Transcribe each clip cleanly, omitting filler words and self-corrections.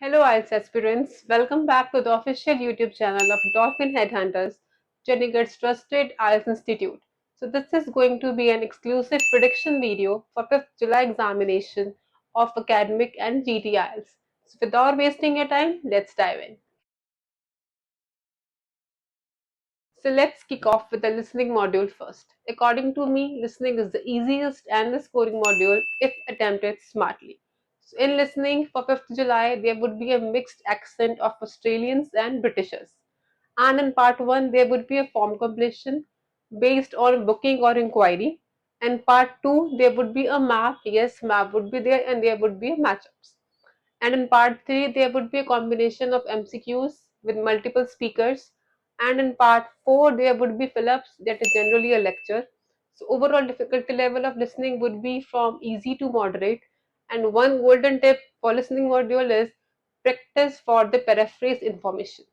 Hello, IELTS aspirants. Welcome back to the official YouTube channel of Dolphin Headhunters, Chandigarh's trusted IELTS Institute. So this is going to be an exclusive prediction video for 5th July examination of academic and GT IELTS. So without wasting your time, let's dive in. So let's kick off with the listening module first. According to me, listening is the easiest and the scoring module if attempted smartly. So in listening for 5th July, there would be a mixed accent of Australians and Britishers. And in part 1, there would be a form completion based on booking or inquiry. And part 2, there would be a map. Yes, map would be there and there would be a matchups. And in part 3, there would be a combination of MCQs with multiple speakers. And in part 4, there would be fill-ups that is generally a lecture. So overall difficulty level of listening would be from easy to moderate. And one golden tip for listening module is practice for the paraphrase information.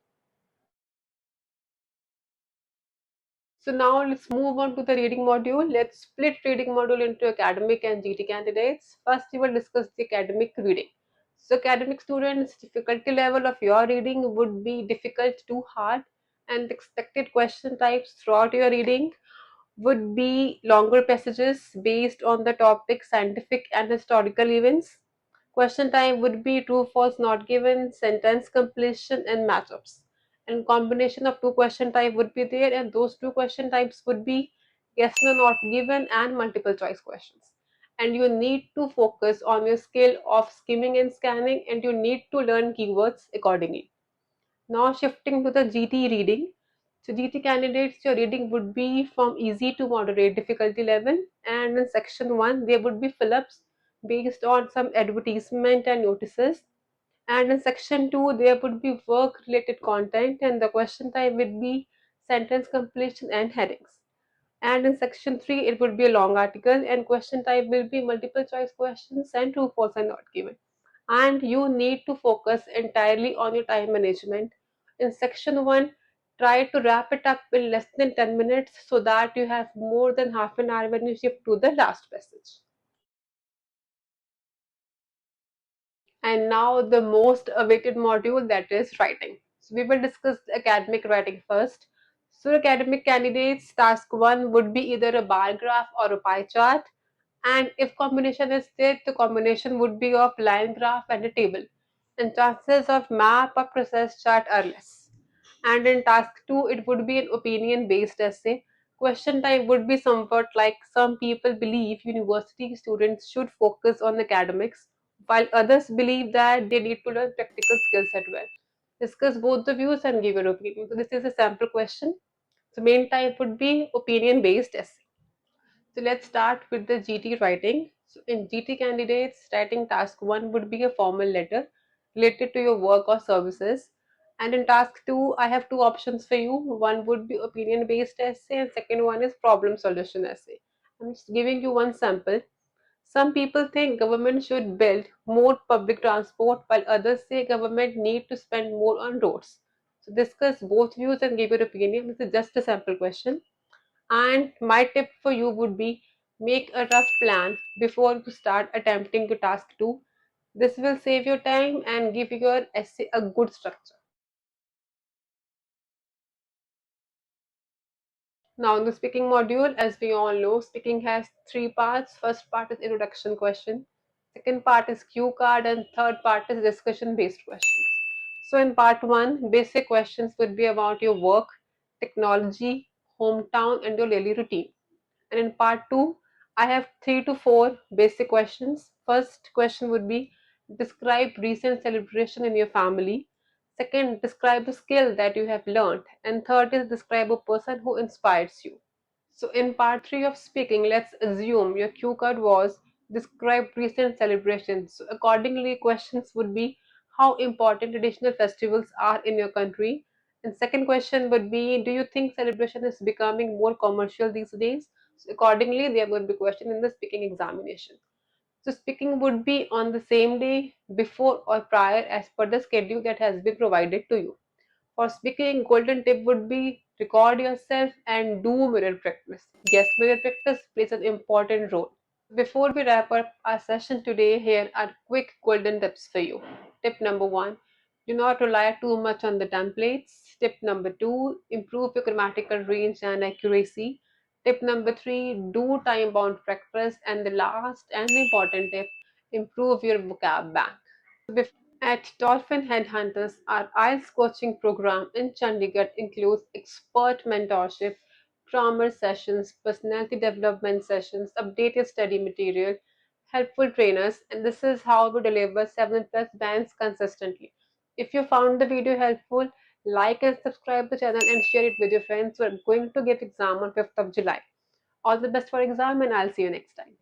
So now let's move on to the reading module. Let's split reading module into academic and GT candidates. First, we will discuss the academic reading. So academic students, difficulty level of your reading would be difficult to hard, and the expected question types throughout your reading would be longer passages based on the topic scientific and historical events. Question time would be true, false, not given, sentence completion, and matchups. And combination of two question type would be there, and those two question types would be yes, no, not given, and multiple choice questions. And you need to focus on your skill of skimming and scanning, and you need to learn keywords accordingly. Now shifting to the GT reading. So GT candidates, your reading would be from easy to moderate difficulty level, and in section 1 there would be fill-ups based on some advertisement and notices, and in section 2 there would be work related content and the question type would be sentence completion and headings. And in section 3 it would be a long article and question type will be multiple choice questions and true false are not given. And you need to focus entirely on your time management. In section 1, try to wrap it up in less than 10 minutes so that you have more than half an hour when you shift to the last passage. And now the most awaited module, that is writing. So we will discuss academic writing first. So academic candidates, task 1 would be either a bar graph or a pie chart. And if combination is there, the combination would be of line graph and a table. And chances of map or process chart are less. And in task 2, it would be an opinion based essay. Question type would be somewhat like some people believe university students should focus on academics, while others believe that they need to learn practical skills as well. Discuss both the views and give your opinion. So, this is a sample question. So, main type would be opinion based essay. So let's start with the GT writing. So in GT candidates, writing task 1 would be a formal letter related to your work or services. And in task 2, I have two options for you. One would be opinion based essay and second one is problem solution essay. I'm just giving you one sample. Some people think government should build more public transport while others say government need to spend more on roads. So discuss both views and give your opinion. This is just a sample question. And my tip for you would be make a rough plan before you start attempting to task 2. This will save your time and give your essay a good structure. Now, in the speaking module, as we all know, speaking has three parts. First part is introduction question, second part is cue card, and third part is discussion based questions. So, in part 1, basic questions would be about your work, technology, hometown, and your daily routine. And in part 2, I have 3 to 4 basic questions. First question would be describe recent celebration in your family. Second, describe a skill that you have learned. And third is describe a person who inspires you. So in part 3 of speaking, let's assume your cue card was describe recent celebrations. So accordingly, questions would be how important traditional festivals are in your country. And second question would be, do you think celebration is becoming more commercial these days? So accordingly, there would be question in the speaking examination. So speaking would be on the same day, before or prior as per the schedule that has been provided to you. For speaking, golden tip would be record yourself and do mirror practice. Yes, mirror practice plays an important role. Before we wrap up our session today, here are quick golden tips for you. Tip number one, do not rely too much on the templates. Tip number two, improve your grammatical range and accuracy. Tip number three, do time bound practice. And the last and important tip, improve your vocab bank. At Dolphin Headhunters, our IELTS coaching program in Chandigarh includes expert mentorship, grammar sessions, personality development sessions, updated study material, helpful trainers, and this is how we deliver 7 plus bands consistently. If you found the video helpful, like and subscribe the channel and share it with your friends who are going to give exam on 5th of July. All the best for exam and I'll see you next time.